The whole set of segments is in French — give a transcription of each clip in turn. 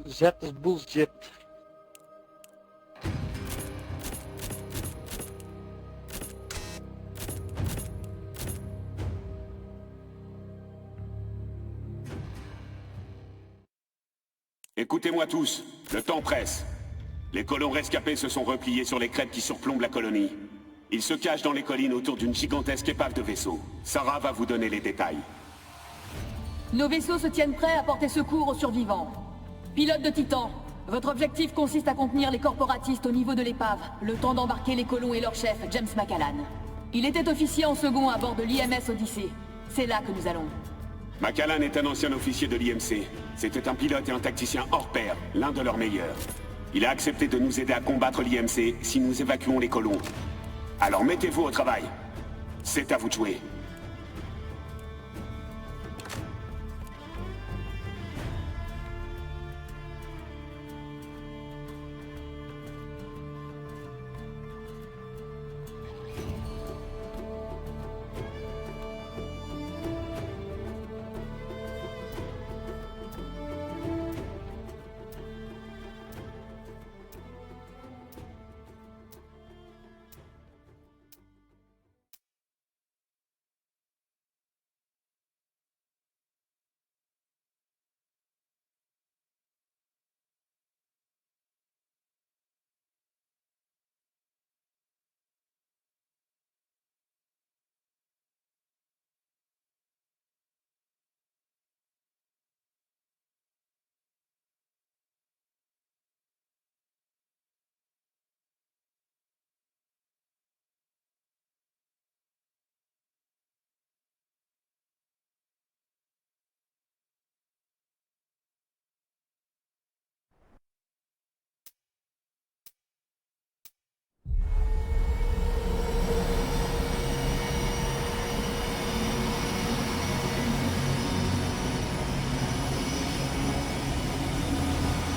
Jet bullshit. Écoutez-moi tous, le temps presse. Les colons rescapés se sont repliés sur les crêtes qui surplombent la colonie. Ils se cachent dans les collines autour d'une gigantesque épave de vaisseaux. Sarah va vous donner les détails. Nos vaisseaux se tiennent prêts à porter secours aux survivants. Pilote de Titan, votre objectif consiste à contenir les corporatistes au niveau de l'épave, le temps d'embarquer les colons et leur chef, James McAllan. Il était officier en second à bord de l'IMS Odyssey. C'est là que nous allons. McAllan est un ancien officier de l'IMC. C'était un pilote et un tacticien hors pair, l'un de leurs meilleurs. Il a accepté de nous aider à combattre l'IMC si nous évacuons les colons. Alors mettez-vous au travail. C'est à vous de jouer.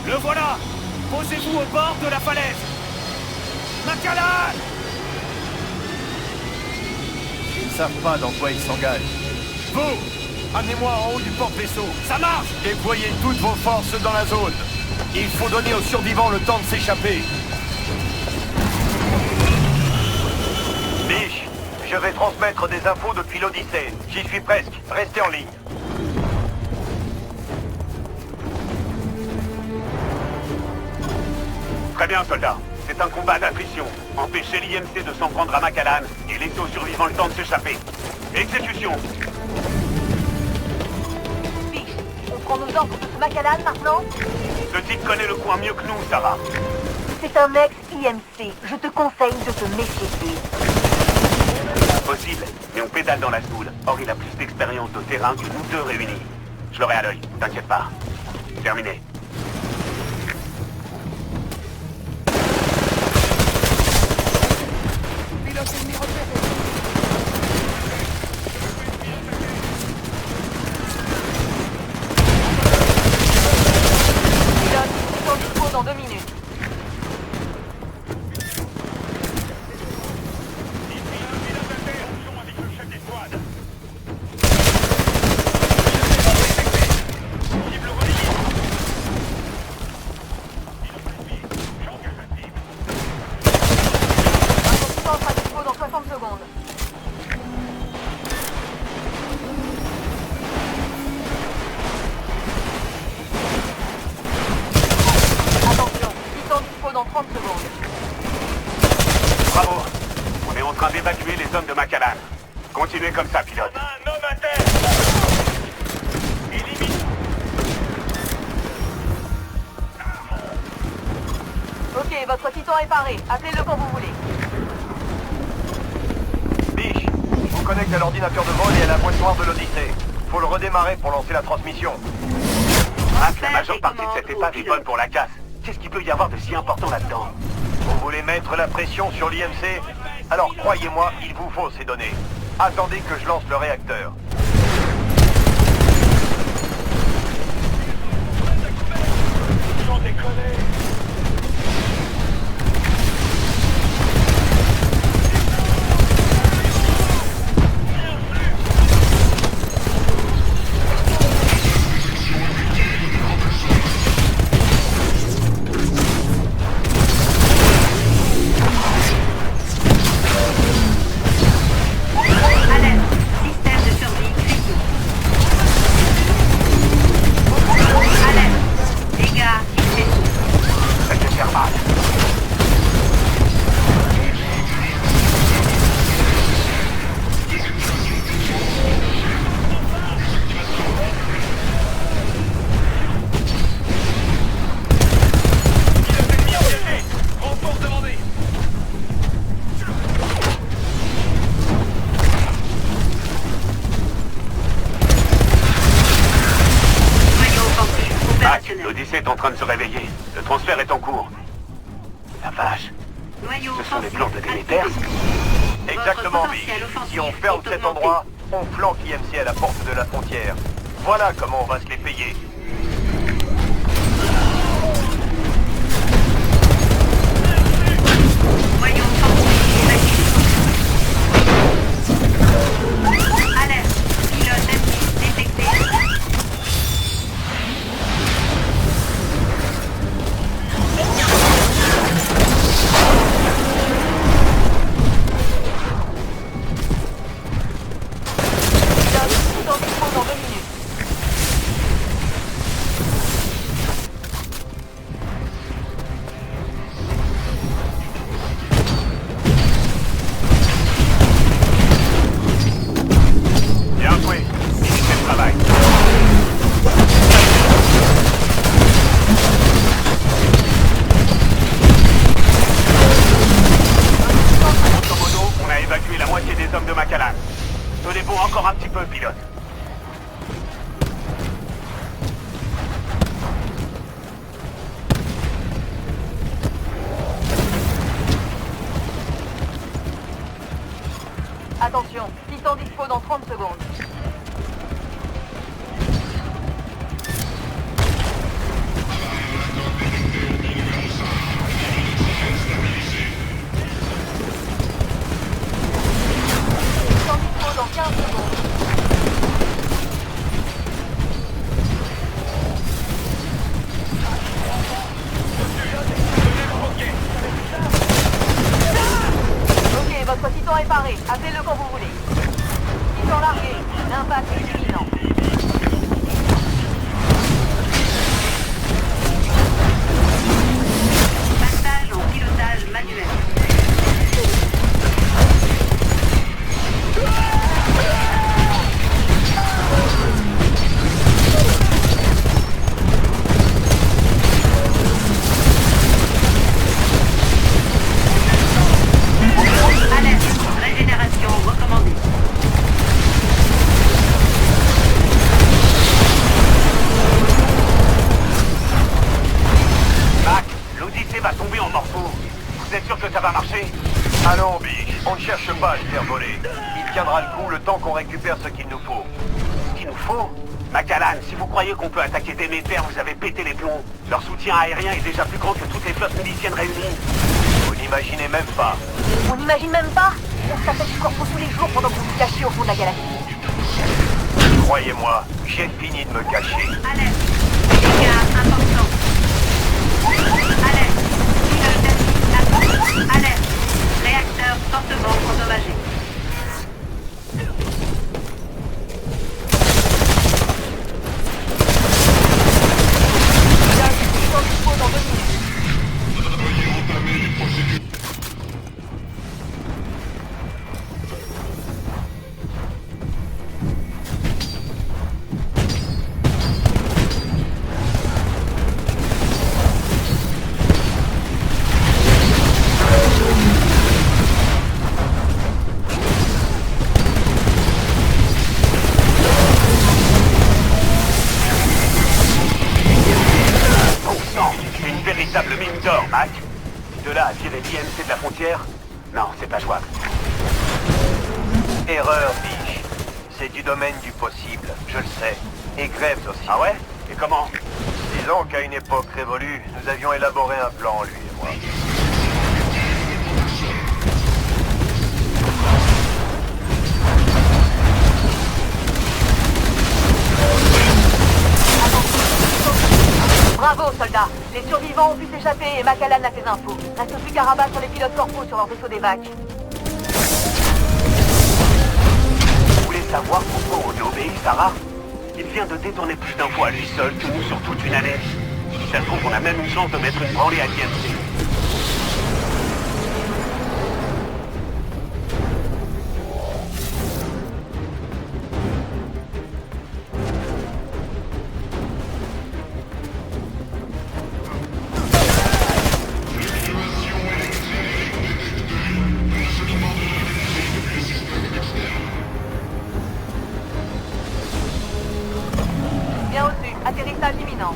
Le voilà! Posez-vous au bord de la falaise! McAllan! Ils ne savent pas dans quoi ils s'engagent. Vous! Amenez-moi en haut du porte-vaisseau. Ça marche! Déployez toutes vos forces dans la zone. Il faut donner aux survivants le temps de s'échapper. Biche, je vais transmettre des infos depuis l'Odyssée. J'y suis presque. Restez en ligne. Très bien, soldats. C'est un combat d'attrition. Empêchez l'IMC de s'en prendre à McAllan et laissez aux survivants le temps de s'échapper. Exécution! Biche, on prend nos ordres de McAllan maintenant? Ce type connaît le coin mieux que nous, Sarah. C'est un ex-IMC. Je te conseille de te méfier de lui. Impossible, mais on pédale dans la semoule. Or, il a plus d'expérience de terrain que nous deux réunis. Je l'aurai à l'œil, t'inquiète pas. Terminé. Pilote, ils sont dispo dans 2 minutes. Un sera dispo dans 60 secondes. Attention, ils sont dispo dans 30 secondes. Bravo. On est en train d'évacuer les hommes de McAllan. Continuez comme ça, pilote. Un homme à terre! Élimine! Ok, votre titan est paré. Appelez-le quand vous voulez. Biche, je vous connecte à l'ordinateur de vol et à la boîte noire de l'Odyssée. Faut le redémarrer pour lancer la transmission. Ah, la majeure partie de cette épave est bonne pour la casse. Qu'est-ce qu'il peut y avoir de si important là-dedans? Vous voulez mettre la pression sur l'IMC? Alors croyez-moi, il vous faut ces données. Attendez que je lance le réacteur. Sans déconner! est en train de se réveiller. Le transfert est en cours. La vache. Ce sont les plans de Déméter. Exactement, Big. Si on ferme cet endroit, on flanque IMC à la porte de la frontière. Voilà comment on va se les payer. Alerte, pilote ennemi détecté. Dans dispo dans 2 minutes. Bien joué. Finissez le travail. Grosso modo, on a évacué la moitié des hommes de Macallan. Tenez bon encore un petit peu, pilote. Attention, Titan dispo dans 30 secondes. Titan dispo dans 15 secondes. Ok, votre Titan est paré. Appelez-le quand vous voulez. Titan largué. L'impact est imminent. Passage en pilotage manuel. Alerte, régénération recommandée. Mac, l'Odyssée va tomber en morceaux. Vous êtes sûr que ça va marcher? Allons, Big, on ne cherche pas à se faire voler. Il tiendra le coup le temps qu'on récupère ce qu'il nous faut. Ce qu'il nous faut? Macallan, si vous croyez qu'on peut attaquer Déméter, vous avez pété les plombs. Leur soutien aérien est déjà plus grand que toutes les flottes miliciennes réunies. Vous n'imaginez même pas. On n'imagine même pas. On s'appelle du corpo tous les jours pendant que vous vous cachez au fond de la galaxie. Croyez-moi, j'ai fini de me cacher. Alerte, dégâts importants. Alerte, pilote ennemi atteint. Alerte, réacteur fortement endommagé. Titan dispo dans 2 minutes. C'est une véritable mine d'or, Mac. De là à tirer l'IMC de la frontière? Non, c'est pas jouable. Erreur, Big. C'est du domaine du possible, je le sais. Et Graves aussi. Ah ouais? Et comment? Disons qu'à une époque révolue, nous avions élaboré un plan, lui et moi. Bravo, soldats. Les survivants ont pu s'échapper et Macallan a ses infos. Reste plus qu'à rabattre sur les pilotes corpo sur leur vaisseau d'évac. Vous voulez savoir pourquoi on lui obéit, Sarah? Il vient de détourner plus d'infos à lui seul que nous sur toute une année. Ça se trouve qu'on a même une chance de mettre une branlée à l'IMC. Bien reçu. Atterrissage imminent.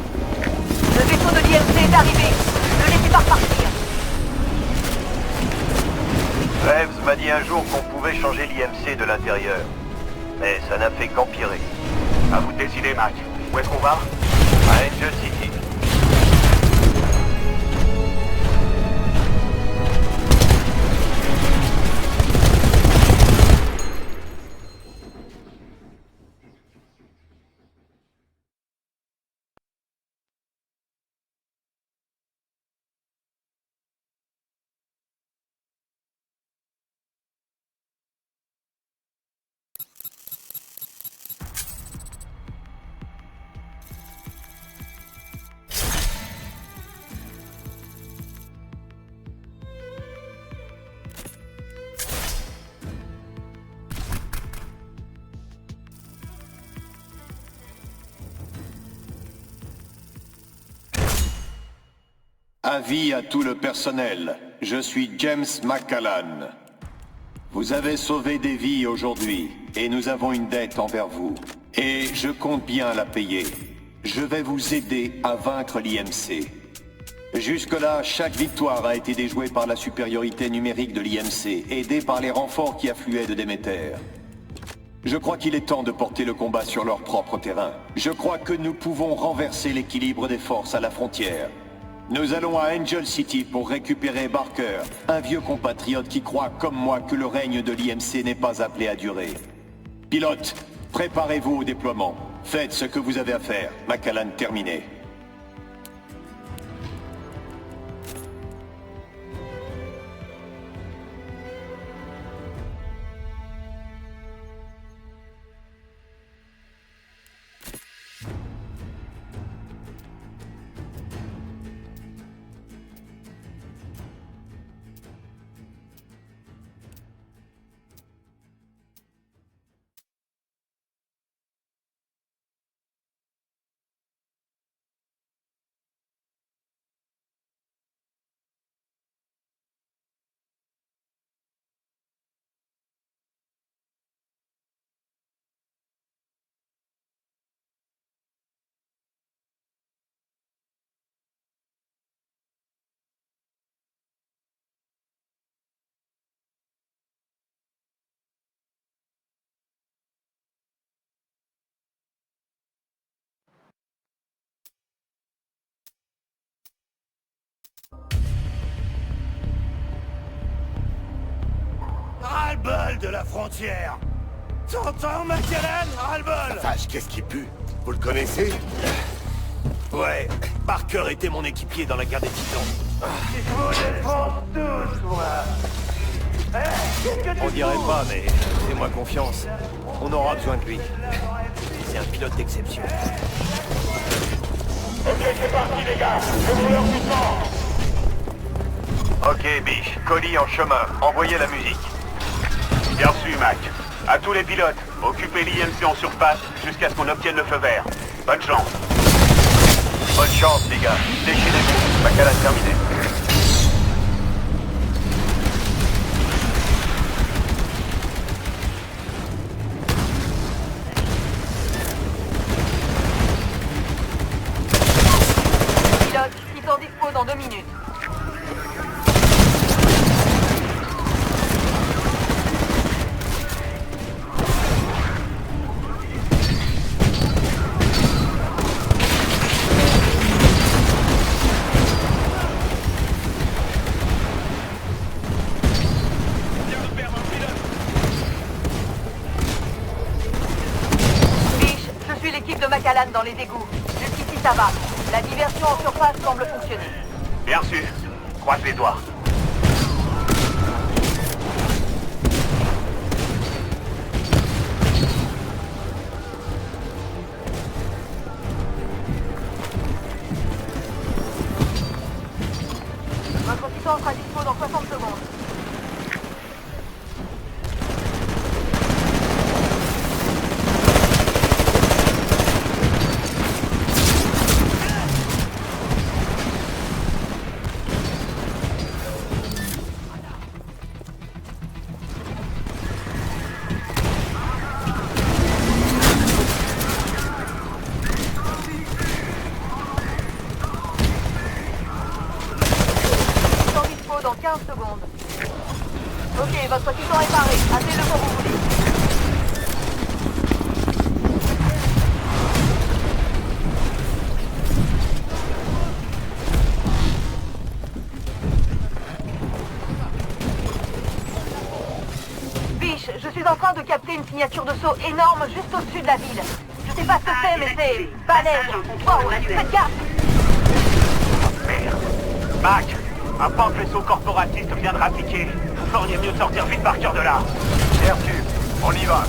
Le vaisseau vaisseau de l'IMC est arrivé. Ne laissez pas repartir. Reeves m'a dit un jour qu'on pouvait changer l'IMC de l'intérieur. Mais ça n'a fait qu'empirer. À vous de décider, Mac. Où est-ce qu'on va? À Angel City. Avis à tout le personnel, je suis James McCallan. Vous avez sauvé des vies aujourd'hui, et nous avons une dette envers vous. Et je compte bien la payer. Je vais vous aider à vaincre l'IMC. Jusque-là, chaque victoire a été déjouée par la supériorité numérique de l'IMC, aidée par les renforts qui affluaient de Déméter. Je crois qu'il est temps de porter le combat sur leur propre terrain. Je crois que nous pouvons renverser l'équilibre des forces à la frontière. Nous allons à Angel City pour récupérer Barker, un vieux compatriote qui croit, comme moi, que le règne de l'IMC n'est pas appelé à durer. Pilote, préparez-vous au déploiement. Faites ce que vous avez à faire. McCallan terminé. Ras-le-bol de la frontière. T'entends, McCallan? Ras-le-bol. Vache, qu'est-ce qui pue? Vous le connaissez? Ouais, Barker était mon équipier dans la guerre des Titans. Il faut défendre tous, moi. On dirait pas, mais fais-moi confiance. On aura besoin de lui. C'est un pilote d'exception. Ok, c'est parti, les gars. Donnez-leur du temps. Ok, Biche. Colis en chemin. Envoyez la musique. Bien reçu, Mac. À tous les pilotes, occupez l'IMC en surface jusqu'à ce qu'on obtienne le feu vert. Bonne chance. Bonne chance, les gars. Déchaînez-vous. McCallan terminé. Pilote, ils sont dispo dans 2 minutes. De McCallan dans les égouts. Jusqu'ici ça va. La diversion en surface semble fonctionner. Bien reçu. Croise les doigts. Votre puissance sera dispo dans 60 secondes. titan est paré. Appelez-le quand vous voulez. Biche, je suis en train de capter une signature de saut énorme juste au-dessus de la ville. Je sais pas ce que c'est, mais c'est balèze. Wow, faites gaffe. Merde. Mac, un porte-vaisseau corporatiste vient de rappliquer. Vous feriez mieux de sortir vite Parker de là. Bien sûr, on y va.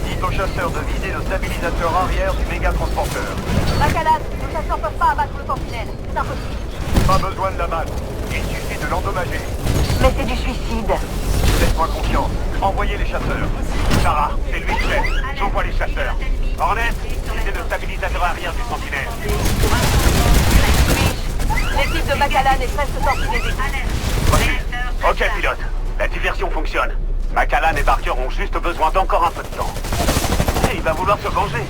Dites aux chasseurs de viser le stabilisateur arrière du méga-transporteur. Macallan, nos chasseurs peuvent pas abattre le sentinelle. C'est impossible. Pas besoin de la balle. Il suffit de l'endommager. Mais c'est du suicide. Faites-moi confiance. Envoyez les chasseurs. Sarah, c'est lui le chef. J'envoie les chasseurs. Hornet, c'est le stabilisateur arrière du sentinelle. L'équipe de Macallan est presque sortie des équipes. Reçu. Ok, pilote. La diversion fonctionne. Macallan et Barker ont juste besoin d'encore un peu de temps. Et il va vouloir se venger.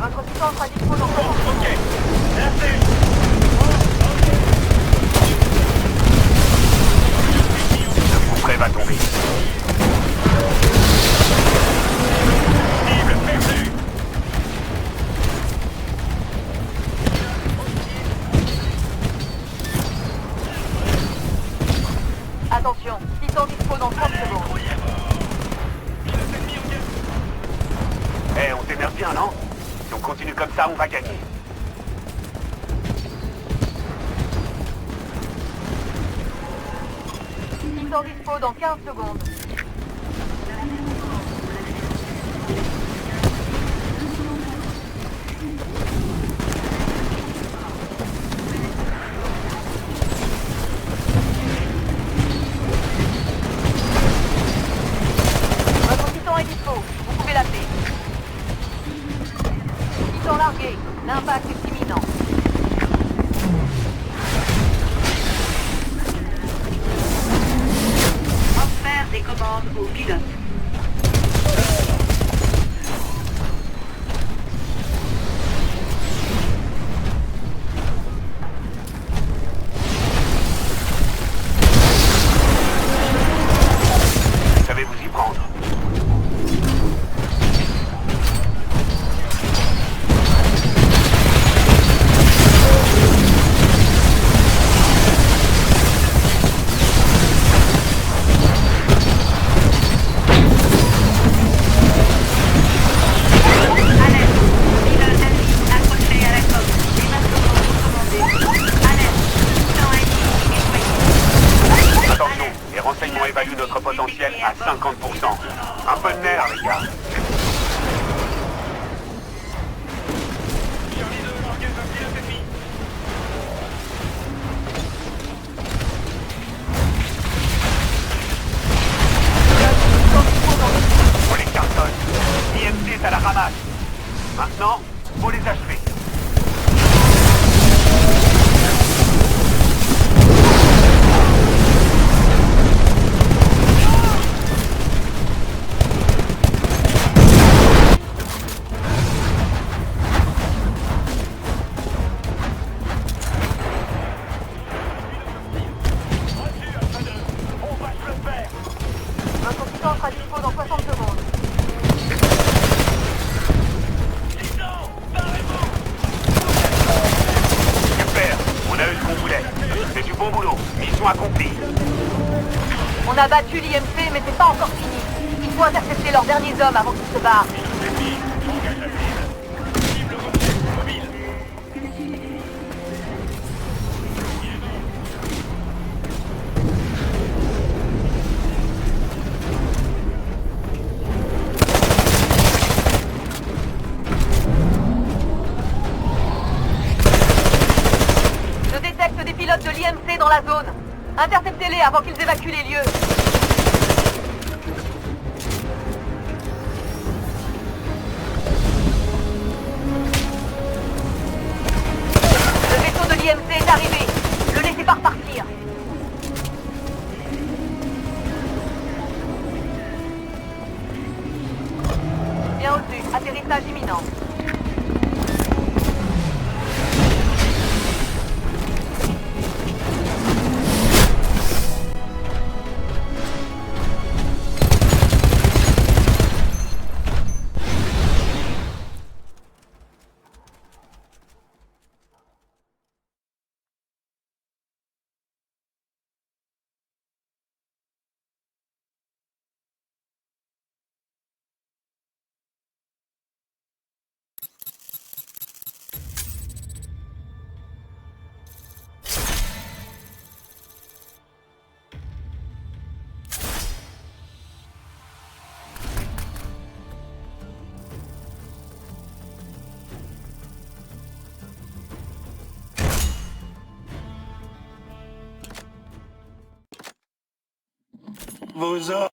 Votre titan sera dispo dans 30 secondes. Ok. Merci. Le coup près va tomber. Cible perdue. Attention, titan dispo dans 30 secondes. Eh, on démerde bien, non? Si on continue comme ça, on va gagner. Titan dispo dans 15 secondes. Votre titan est dispo. Vous pouvez l'appeler. Titan largué. L'impact est imminent. Transfert des commandes au pilote. Vous savez vous y prendre. Attention, les renseignements évaluent notre potentiel à 50%. Un peu de nerf, les gars. On les cartonne. IMC est à la ramasse. Maintenant, faut les achever. Votre titan sera dispo dans 60 secondes. Super, on a eu ce qu'on voulait. C'est du bon boulot. Mission accomplie. On a battu l'IMC, mais c'est pas encore fini. Il faut intercepter leurs derniers hommes avant qu'ils se barrent. Je détecte des pilotes de l'IMC dans la zone. Interceptez-les avant qu'ils évacuent les lieux. Le vaisseau de l'IMC est arrivé. Ne laissez pas repartir. imminente. Vos ordres.